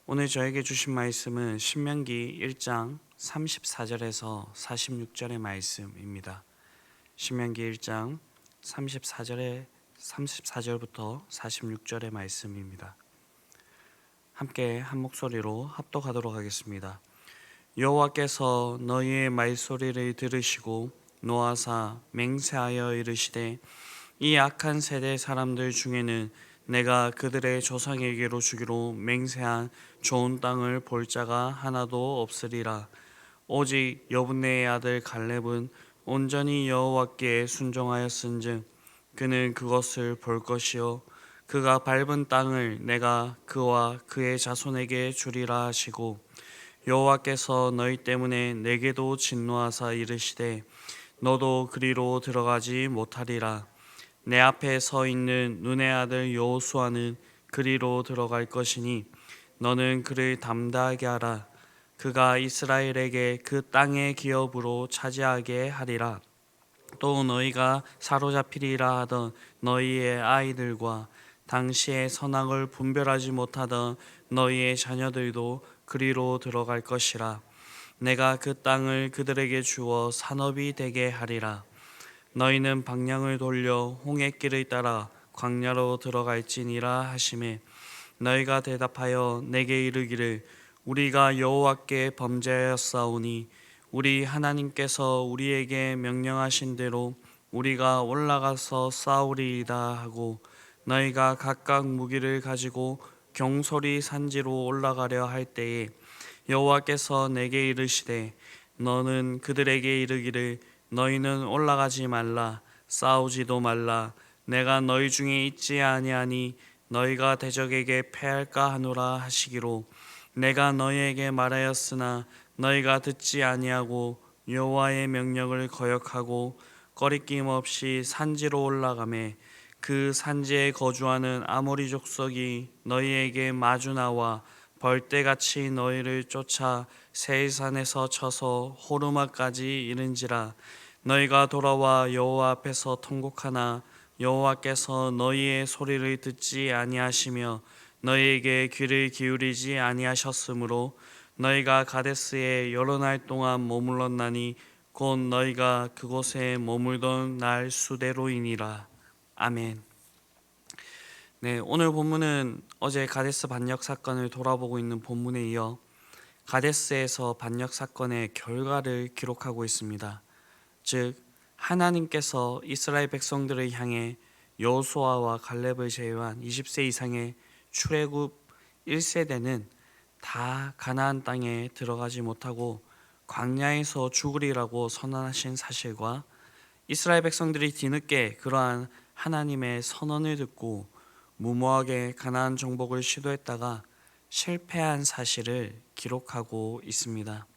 오늘 저에게 주신 말씀은 신명기 1장 34절에서 46절의 말씀입니다. 신명기 1장 34절부터 46절의 말씀입니다. 함께 한 목소리로 합독하도록 하겠습니다. 여호와께서 너희의 말소리를 들으시고 노하사 맹세하여 이르시되 이 악한 세대 사람들 중에는 내가 그들의 조상에게로 주기로 맹세한 좋은 땅을 볼 자가 하나도 없으리라. 오직 여분네의 아들 갈렙은 온전히 여호와께 순종하였은즉 그는 그것을 볼 것이요 그가 밟은 땅을 내가 그와 그의 자손에게 주리라 하시고, 여호와께서 너희 때문에 내게도 진노하사 이르시되 너도 그리로 들어가지 못하리라. 내 앞에 서 있는 눈의 아들 여호수아는 그리로 들어갈 것이니 너는 그를 담대하게 하라. 그가 이스라엘에게 그 땅의 기업으로 차지하게 하리라. 또 너희가 사로잡히리라 하던 너희의 아이들과 당시의 선악을 분별하지 못하던 너희의 자녀들도 그리로 들어갈 것이라. 내가 그 땅을 그들에게 주어 산업이 되게 하리라. 너희는 방향을 돌려 홍해길을 따라 광야로 들어갈지니라 하시매, 너희가 대답하여 내게 이르기를 우리가 여호와께 범죄하였사오니 우리 하나님께서 우리에게 명령하신 대로 우리가 올라가서 싸우리이다 하고, 너희가 각각 무기를 가지고 경솔히 산지로 올라가려 할 때에 여호와께서 내게 이르시되 너는 그들에게 이르기를 너희는 올라가지 말라, 싸우지도 말라. 내가 너희 중에 있지 아니하니 너희가 대적에게 패할까 하노라 하시기로, 내가 너희에게 말하였으나 너희가 듣지 아니하고 여호와의 명령을 거역하고 거리낌 없이 산지로 올라가매, 그 산지에 거주하는 아모리 족속이 너희에게 마주 나와 벌떼같이 너희를 쫓아 세일산에서 쳐서 호르마까지 이른지라. 너희가 돌아와 여호와 앞에서 통곡하나 여호와께서 너희의 소리를 듣지 아니하시며 너희에게 귀를 기울이지 아니하셨으므로 너희가 가데스에 여러 날 동안 머물렀나니 곧 너희가 그곳에 머물던 날 수대로이니라. 아멘. 네, 오늘 본문은 어제 가데스 반역 사건을 돌아보고 있는 본문에 이어 가데스에서 반역 사건의 결과를 기록하고 있습니다. 즉, 하나님께서 이스라엘 백성들을 향해 여호수아와 갈렙을 제외한 20세 이상의 출애굽 1세대는 다 가나안 땅에 들어가지 못하고 광야에서 죽으리라고 선언하신 사실과, 이스라엘 백성들이 뒤늦게 그러한 하나님의 선언을 듣고 무모하게 가나안 정복을 시도했다가 실패한 사실을 기록하고 있습니다.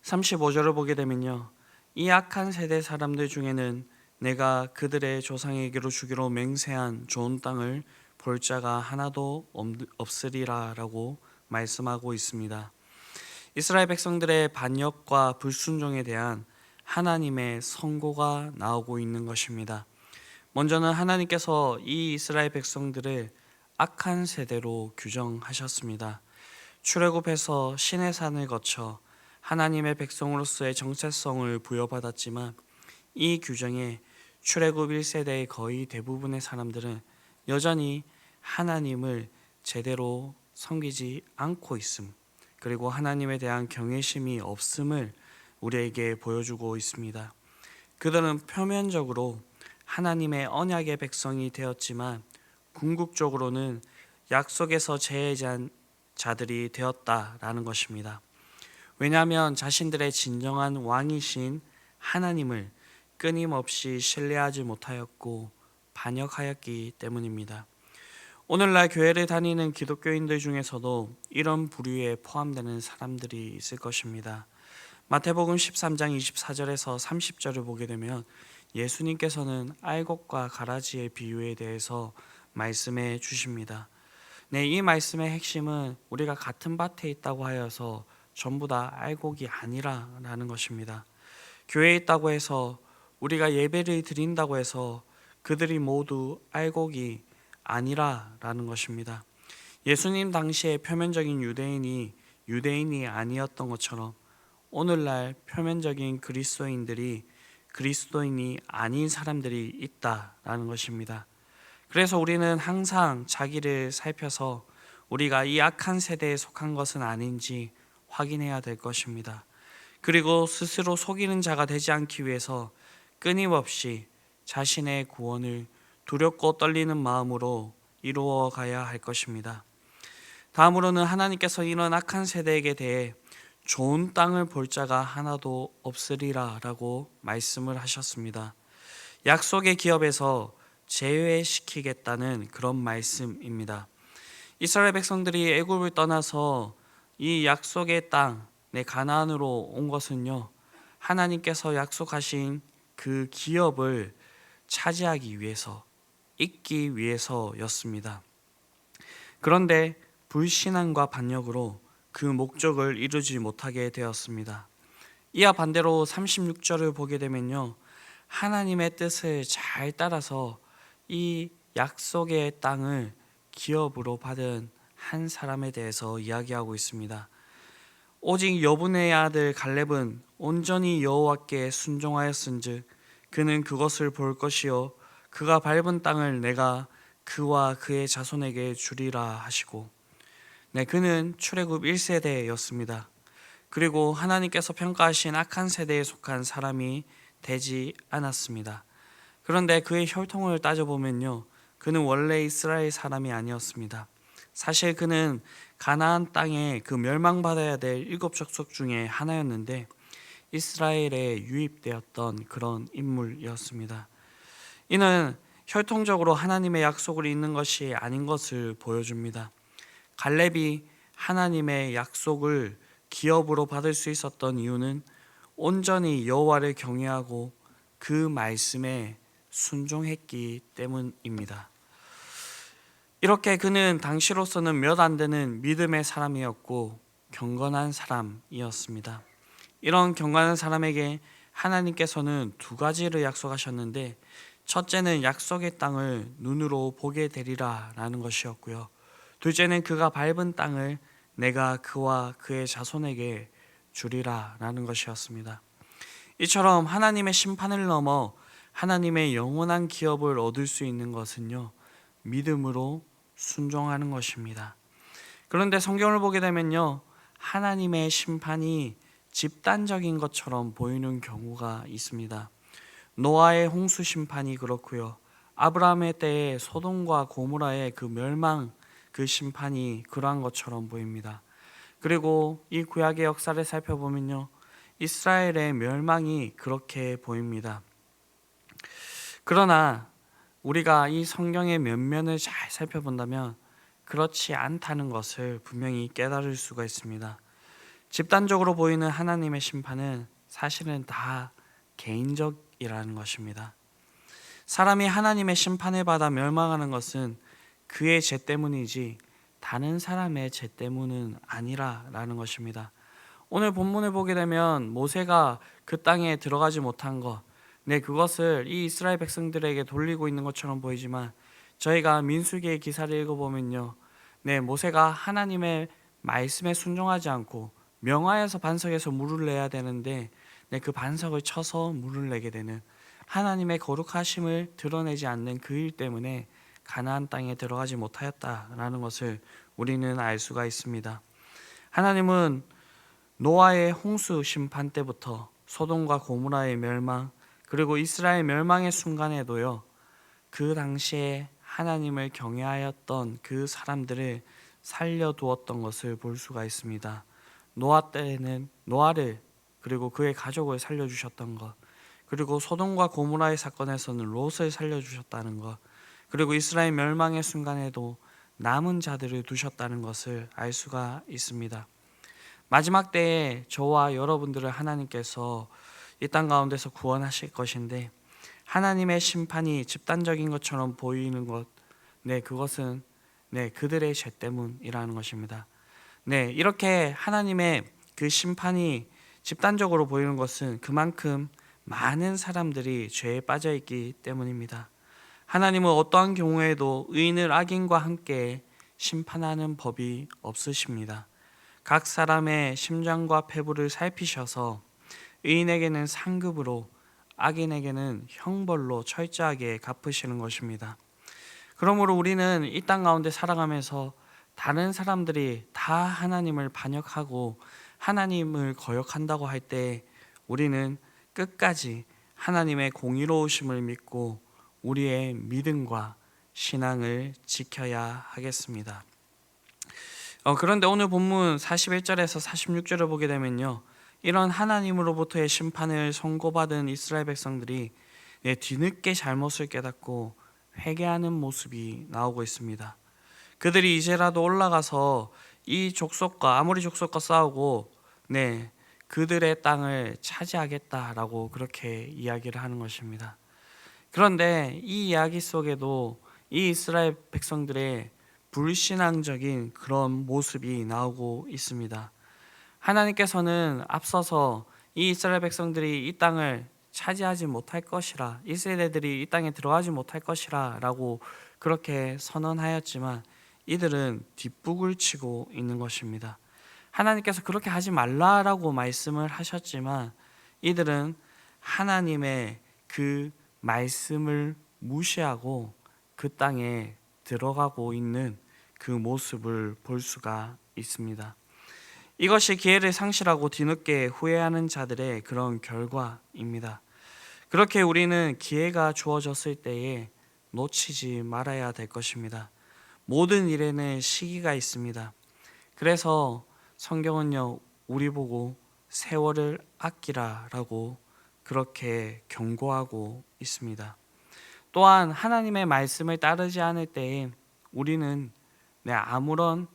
35절을 보게 되면요, 이 악한 세대 사람들 중에는 내가 그들의 조상에게로 주기로 맹세한 좋은 땅을 볼 자가 하나도 없으리라 라고 말씀하고 있습니다. 이스라엘 백성들의 반역과 불순종에 대한 하나님의 선고가 나오고 있는 것입니다. 먼저는 하나님께서 이 이스라엘 백성들을 악한 세대로 규정하셨습니다. 출애굽해서 시내산을 거쳐 하나님의 백성으로서의 정체성을 부여받았지만, 이 규정에 출애굽 1세대의 거의 대부분의 사람들은 여전히 하나님을 제대로 섬기지 않고 있음, 그리고 하나님에 대한 경외심이 없음을 우리에게 보여주고 있습니다. 그들은 표면적으로 하나님의 언약의 백성이 되었지만 궁극적으로는 약속에서 제외자들이 되었다라는 것입니다. 왜냐하면 자신들의 진정한 왕이신 하나님을 끊임없이 신뢰하지 못하였고 반역하였기 때문입니다. 오늘날 교회를 다니는 기독교인들 중에서도 이런 부류에 포함되는 사람들이 있을 것입니다. 마태복음 13장 24절에서 30절을 보게 되면 예수님께서는 알곡과 가라지의 비유에 대해서 말씀해 주십니다. 네, 이 말씀의 핵심은 우리가 같은 밭에 있다고 하여서 전부 다 알곡이 아니라는 것입니다. 교회에 있다고 해서, 우리가 예배를 드린다고 해서 그들이 모두 알곡이 아니라는 것입니다. 예수님 당시에 표면적인 유대인이 아니었던 것처럼 오늘날 표면적인 그리스도인들이 그리스도인이 아닌 사람들이 있다라는 것입니다. 그래서 우리는 항상 자기를 살펴서 우리가 이 악한 세대에 속한 것은 아닌지 확인해야 될 것입니다. 그리고 스스로 속이는 자가 되지 않기 위해서 끊임없이 자신의 구원을 두렵고 떨리는 마음으로 이루어 가야 할 것입니다. 다음으로는 하나님께서 이런 악한 세대에게 대해 좋은 땅을 볼 자가 하나도 없으리라 라고 말씀을 하셨습니다. 약속의 기업에서 제외시키겠다는 그런 말씀입니다. 이스라엘 백성들이 애굽을 떠나서 이 약속의 땅, 가나안으로 온 것은요, 하나님께서 약속하신 그 기업을 차지하기 위해서, 잇기 위해서였습니다. 그런데 불신앙과 반역으로 그 목적을 이루지 못하게 되었습니다. 이와 반대로 36절을 보게 되면요, 하나님의 뜻을 잘 따라서 이 약속의 땅을 기업으로 받은 한 사람에 대해서 이야기하고 있습니다. 오직 여분의 아들 갈렙은 온전히 여호와께 순종하였은즉 그는 그것을 볼 것이요 그가 밟은 땅을 내가 그와 그의 자손에게 주리라 하시고, 그는 출애굽 1세대였습니다. 그리고 하나님께서 평가하신 악한 세대에 속한 사람이 되지 않았습니다. 그런데 그의 혈통을 따져보면요, 그는 원래 이스라엘 사람이 아니었습니다. 사실 그는 가나안 땅에 그 멸망받아야 될 7족속 중에 하나였는데 이스라엘에 유입되었던 그런 인물이었습니다. 이는 혈통적으로 하나님의 약속을 잇는 것이 아닌 것을 보여줍니다. 갈렙이 하나님의 약속을 기업으로 받을 수 있었던 이유는 온전히 여호와를 경외하고 그 말씀에 순종했기 때문입니다. 이렇게 그는 당시로서는 몇 안 되는 믿음의 사람이었고 경건한 사람이었습니다. 이런 경건한 사람에게 하나님께서는 두 가지를 약속하셨는데, 첫째는 약속의 땅을 눈으로 보게 되리라 라는 것이었고요, 둘째는 그가 밟은 땅을 내가 그와 그의 자손에게 주리라 라는 것이었습니다. 이처럼 하나님의 심판을 넘어 하나님의 영원한 기업을 얻을 수 있는 것은요, 믿음으로 순종하는 것입니다. 그런데 성경을 보게 되면요, 하나님의 심판이 집단적인 것처럼 보이는 경우가 있습니다. 노아의 홍수 심판이 그렇고요, 아브라함의 때에 소돔과 고모라의 그 멸망, 그 심판이 그러한 것처럼 보입니다. 그리고 이 구약의 역사를 살펴보면요, 이스라엘의 멸망이 그렇게 보입니다. 그러나 우리가 이 성경의 면면을 잘 살펴본다면 그렇지 않다는 것을 분명히 깨달을 수가 있습니다. 집단적으로 보이는 하나님의 심판은 사실은 다 개인적이라는 것입니다. 사람이 하나님의 심판을 받아 멸망하는 것은 그의 죄 때문이지 다른 사람의 죄 때문은 아니라라는 것입니다. 오늘 본문을 보게 되면 모세가 그 땅에 들어가지 못한 것, 그것을 이 이스라엘 백성들에게 돌리고 있는 것처럼 보이지만, 저희가 민수기의 기사를 읽어보면요, 모세가 하나님의 말씀에 순종하지 않고 명하여서 반석에서 물을 내야 되는데 그 반석을 쳐서 물을 내게 되는, 하나님의 거룩하심을 드러내지 않는 그 일 때문에 가나안 땅에 들어가지 못하였다라는 것을 우리는 알 수가 있습니다. 하나님은 노아의 홍수 심판 때부터 소돔과 고모라의 멸망, 그리고 이스라엘 멸망의 순간에도요, 그 당시에 하나님을 경외하였던 그 사람들을 살려두었던 것을 볼 수가 있습니다. 노아 때에는 노아를, 그리고 그의 가족을 살려주셨던 것, 그리고 소돔과 고모라의 사건에서는 롯을 살려주셨다는 것, 그리고 이스라엘 멸망의 순간에도 남은 자들을 두셨다는 것을 알 수가 있습니다. 마지막 때에 저와 여러분들을 하나님께서 이 땅 가운데서 구원하실 것인데, 하나님의 심판이 집단적인 것처럼 보이는 것, 그것은 그들의 죄 때문이라는 것입니다. 이렇게 하나님의 그 심판이 집단적으로 보이는 것은 그만큼 많은 사람들이 죄에 빠져 있기 때문입니다. 하나님은 어떠한 경우에도 의인을 악인과 함께 심판하는 법이 없으십니다. 각 사람의 심장과 폐부를 살피셔서 의인에게는 상급으로 악인에게는 형벌로 철저하게 갚으시는 것입니다. 그러므로 우리는 이 땅 가운데 살아가면서 다른 사람들이 다 하나님을 반역하고 하나님을 거역한다고 할 때 우리는 끝까지 하나님의 공의로우심을 믿고 우리의 믿음과 신앙을 지켜야 하겠습니다. 그런데 오늘 본문 41절에서 46절을 보게 되면요, 이런 하나님으로부터의 심판을 선고받은 이스라엘 백성들이 뒤늦게 잘못을 깨닫고 회개하는 모습이 나오고 있습니다. 그들이 이제라도 올라가서 이 족속과 아모리 족속과 싸우고 그들의 땅을 차지하겠다라고 그렇게 이야기를 하는 것입니다. 그런데 이 이야기 속에도 이 이스라엘 백성들의 불신앙적인 그런 모습이 나오고 있습니다. 하나님께서는 앞서서 이 이스라엘 백성들이 이 땅을 차지하지 못할 것이라, 이스라엘들이 이 땅에 들어가지 못할 것이라 라고 그렇게 선언하였지만 이들은 뒷북을 치고 있는 것입니다. 하나님께서 그렇게 하지 말라라고 말씀을 하셨지만 이들은 하나님의 그 말씀을 무시하고 그 땅에 들어가고 있는 그 모습을 볼 수가 있습니다. 이것이 기회를 상실하고 뒤늦게 후회하는 자들의 그런 결과입니다. 그렇게 우리는 기회가 주어졌을 때에 놓치지 말아야 될 것입니다. 모든 일에는 시기가 있습니다. 그래서 성경은요, 우리 보고 세월을 아끼라라고 그렇게 경고하고 있습니다. 또한 하나님의 말씀을 따르지 않을 때에 우리는 아무런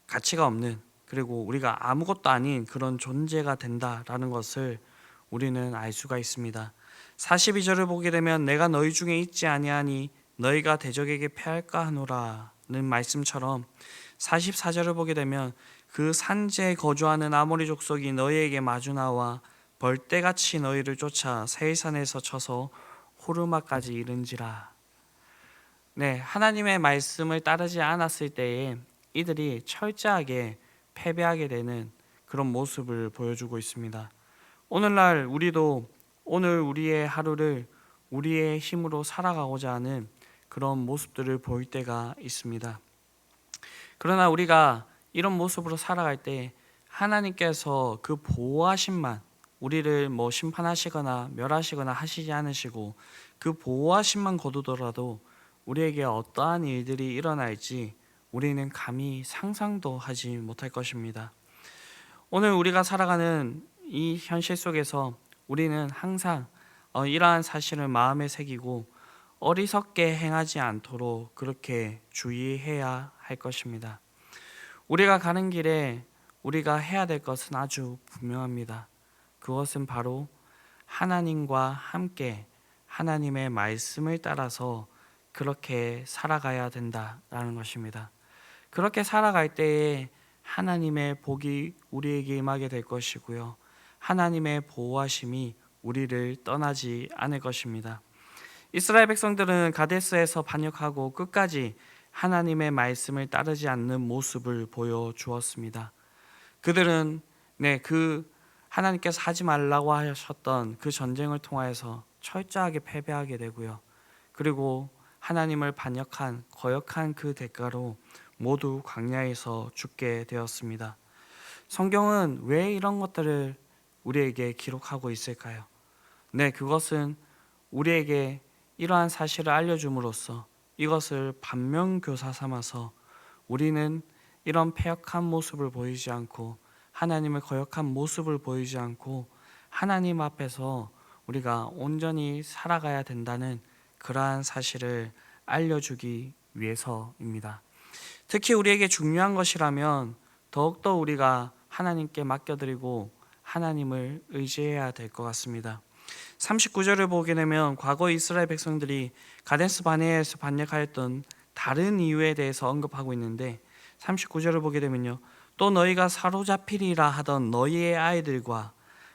가치가 없는, 그리고 우리가 아무것도 아닌 그런 존재가 된다라는 것을 우리는 알 수가 있습니다. 42절을 보게 되면 내가 너희 중에 있지 아니하니 너희가 대적에게 패할까 하노라는 말씀처럼 44절을 보게 되면 그 산지에 거주하는 아모리 족속이 너희에게 마주 나와 벌떼같이 너희를 쫓아 세일산에서 쳐서 호르마까지 이른지라. 하나님의 말씀을 따르지 않았을 때에 이들이 철저하게 패배하게 되는 그런 모습을 보여주고 있습니다. 오늘날 우리도 오늘 우리의 하루를 우리의 힘으로 살아가고자 하는 그런 모습들을 보일 때가 있습니다. 그러나 우리가 이런 모습으로 살아갈 때 하나님께서 그 보호하심만 우리를 심판하시거나 멸하시거나 하시지 않으시고 그 보호하심만 거두더라도 우리에게 어떠한 일들이 일어날지 우리는 감히 상상도 하지 못할 것입니다. 오늘 우리가 살아가는 이 현실 속에서 우리는 항상 이러한 사실을 마음에 새기고 어리석게 행하지 않도록 그렇게 주의해야 할 것입니다. 우리가 가는 길에 우리가 해야 될 것은 아주 분명합니다. 그것은 바로 하나님과 함께 하나님의 말씀을 따라서 그렇게 살아가야 된다라는 것입니다. 그렇게 살아갈 때에 하나님의 복이 우리에게 임하게 될 것이고요, 하나님의 보호하심이 우리를 떠나지 않을 것입니다. 이스라엘 백성들은 가데스에서 반역하고 끝까지 하나님의 말씀을 따르지 않는 모습을 보여주었습니다. 그들은 그 하나님께서 하지 말라고 하셨던 그 전쟁을 통하여서 철저하게 패배하게 되고요, 그리고 하나님을 반역한 거역한 그 대가로 모두 광야에서 죽게 되었습니다. 성경은 왜 이런 것들을 우리에게 기록하고 있을까요? 그것은 우리에게 이러한 사실을 알려줌으로써 이것을 반면교사 삼아서 우리는 이런 패역한 모습을 보이지 않고 하나님을 거역한 모습을 보이지 않고 하나님 앞에서 우리가 온전히 살아가야 된다는 그러한 사실을 알려주기 위해서입니다. 특히 우리에게 중요한 것이라면 더욱더 우리가 하나님께 맡겨드리고 하나님을 의지해야 될 것 같습니다. 39절을 보게 되면 과거 이스라엘 백성들이 가데스 바네아에서 반역하였던 다른 이유에 대해서 언급하고 있는데 39절을 보게 되면요, 또 너희가 사로잡히리라 하던 너희의 아이들과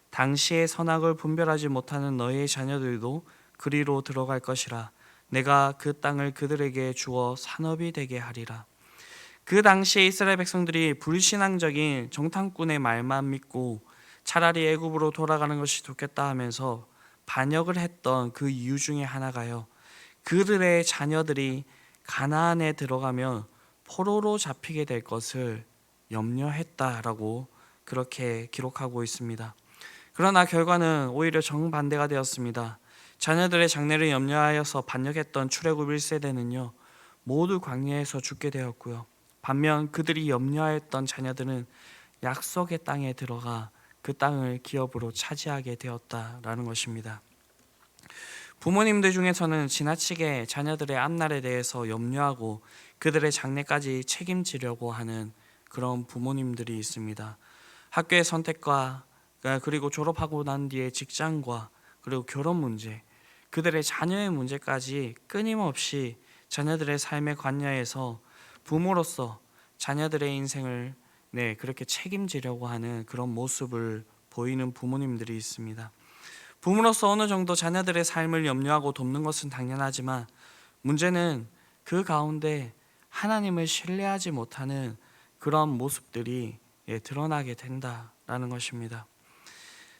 당시의 선악을 분별하지 못하는 너희의 자녀들도 그리로 들어갈 것이라. 내가 그 땅을 그들에게 주어 산업이 되게 하리라. 그 당시에 이스라엘 백성들이 불신앙적인 정탐꾼의 말만 믿고 차라리 애굽으로 돌아가는 것이 좋겠다 하면서 반역을 했던 그 이유 중에 하나가요, 그들의 자녀들이 가나안에 들어가면 포로로 잡히게 될 것을 염려했다라고 그렇게 기록하고 있습니다. 그러나 결과는 오히려 정반대가 되었습니다. 자녀들의 장래를 염려하여서 반역했던 출애굽 1세대는요 모두 광야에서 죽게 되었고요, 반면 그들이 염려하였던 자녀들은 약속의 땅에 들어가 그 땅을 기업으로 차지하게 되었다라는 것입니다. 부모님들 중에서는 지나치게 자녀들의 앞날에 대해서 염려하고 그들의 장래까지 책임지려고 하는 그런 부모님들이 있습니다. 학교의 선택과 그리고 졸업하고 난 뒤에 직장과 그리고 결혼 문제, 그들의 자녀의 문제까지 끊임없이 자녀들의 삶에 관여해서 부모로서 자녀들의 인생을 그렇게 책임지려고 하는 그런 모습을 보이는 부모님들이 있습니다. 부모로서 어느 정도 자녀들의 삶을 염려하고 돕는 것은 당연하지만 문제는 그 가운데 하나님을 신뢰하지 못하는 그런 모습들이 드러나게 된다라는 것입니다.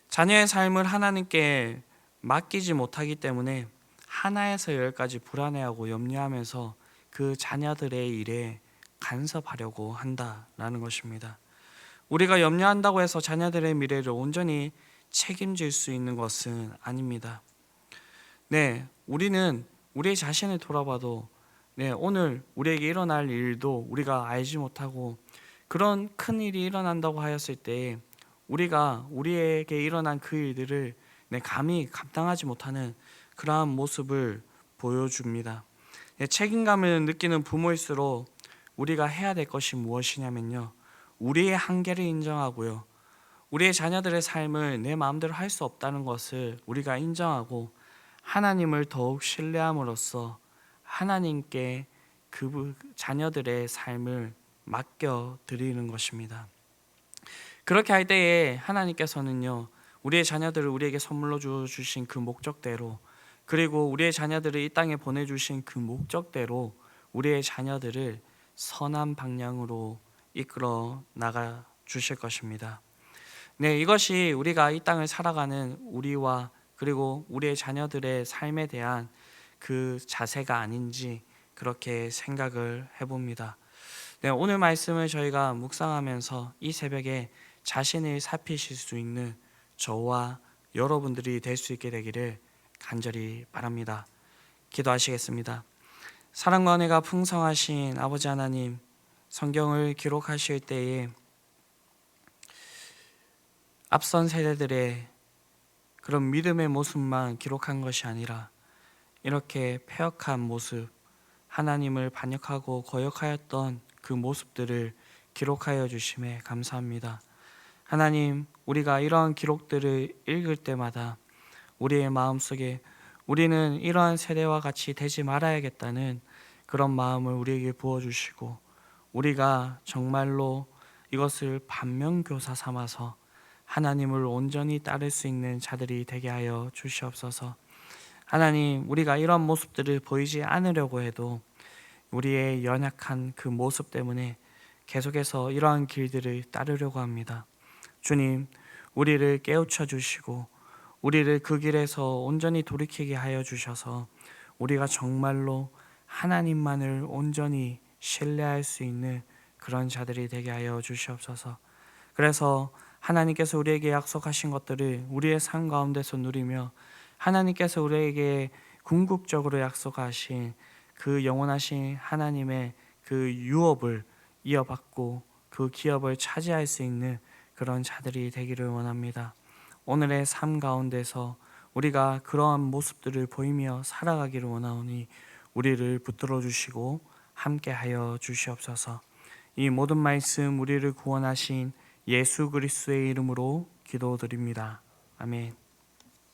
자녀의 삶을 하나님께 맡기지 못하기 때문에 하나에서 열까지 불안해하고 염려하면서 그 자녀들의 일에 간섭하려고 한다라는 것입니다. 우리가 염려한다고 해서 자녀들의 미래를 온전히 책임질 수 있는 것은 아닙니다. 우리는 우리 자신을 돌아봐도 오늘 우리에게 일어날 일도 우리가 알지 못하고 그런 큰 일이 일어난다고 하였을 때 우리가 우리에게 일어난 그 일들을 감히 감당하지 못하는 그러한 모습을 보여줍니다. 책임감을 느끼는 부모일수록 우리가 해야 될 것이 무엇이냐면요, 우리의 한계를 인정하고요, 우리의 자녀들의 삶을 내 마음대로 할 수 없다는 것을 우리가 인정하고 하나님을 더욱 신뢰함으로써 하나님께 그 자녀들의 삶을 맡겨드리는 것입니다. 그렇게 할 때에 하나님께서는요 우리의 자녀들을 우리에게 선물로 주신 그 목적대로, 그리고 우리의 자녀들을 이 땅에 보내주신 그 목적대로 우리의 자녀들을 선한 방향으로 이끌어 나가 주실 것입니다. 이것이 우리가 이 땅을 살아가는 우리와 그리고 우리의 자녀들의 삶에 대한 그 자세가 아닌지 그렇게 생각을 해봅니다. 오늘 말씀을 저희가 묵상하면서 이 새벽에 자신을 살피실 수 있는 저와 여러분들이 될 수 있게 되기를 간절히 바랍니다. 기도하시겠습니다. 사랑과 은혜가 풍성하신 아버지 하나님, 성경을 기록하실 때에 앞선 세대들의 그런 믿음의 모습만 기록한 것이 아니라 이렇게 패역한 모습, 하나님을 반역하고 거역하였던 그 모습들을 기록하여 주심에 감사합니다. 하나님, 우리가 이러한 기록들을 읽을 때마다 우리의 마음속에 우리는 이러한 세대와 같이 되지 말아야겠다는 그런 마음을 우리에게 부어주시고 우리가 정말로 이것을 반면교사 삼아서 하나님을 온전히 따를 수 있는 자들이 되게 하여 주시옵소서. 하나님, 우리가 이런 모습들을 보이지 않으려고 해도 우리의 연약한 그 모습 때문에 계속해서 이러한 길들을 따르려고 합니다. 주님, 우리를 깨우쳐 주시고 우리를 그 길에서 온전히 돌이키게 하여 주셔서 우리가 정말로 하나님만을 온전히 신뢰할 수 있는 그런 자들이 되게 하여 주시옵소서. 그래서 하나님께서 우리에게 약속하신 것들을 우리의 삶 가운데서 누리며 하나님께서 우리에게 궁극적으로 약속하신 그 영원하신 하나님의 그 유업을 이어받고 그 기업을 차지할 수 있는 그런 자들이 되기를 원합니다. 오늘의 삶 가운데서 우리가 그러한 모습들을 보이며 살아가기를 원하오니 우리를 붙들어 주시고 함께하여 주시옵소서. 이 모든 말씀 우리를 구원하신 예수 그리스도의 이름으로 기도드립니다. 아멘.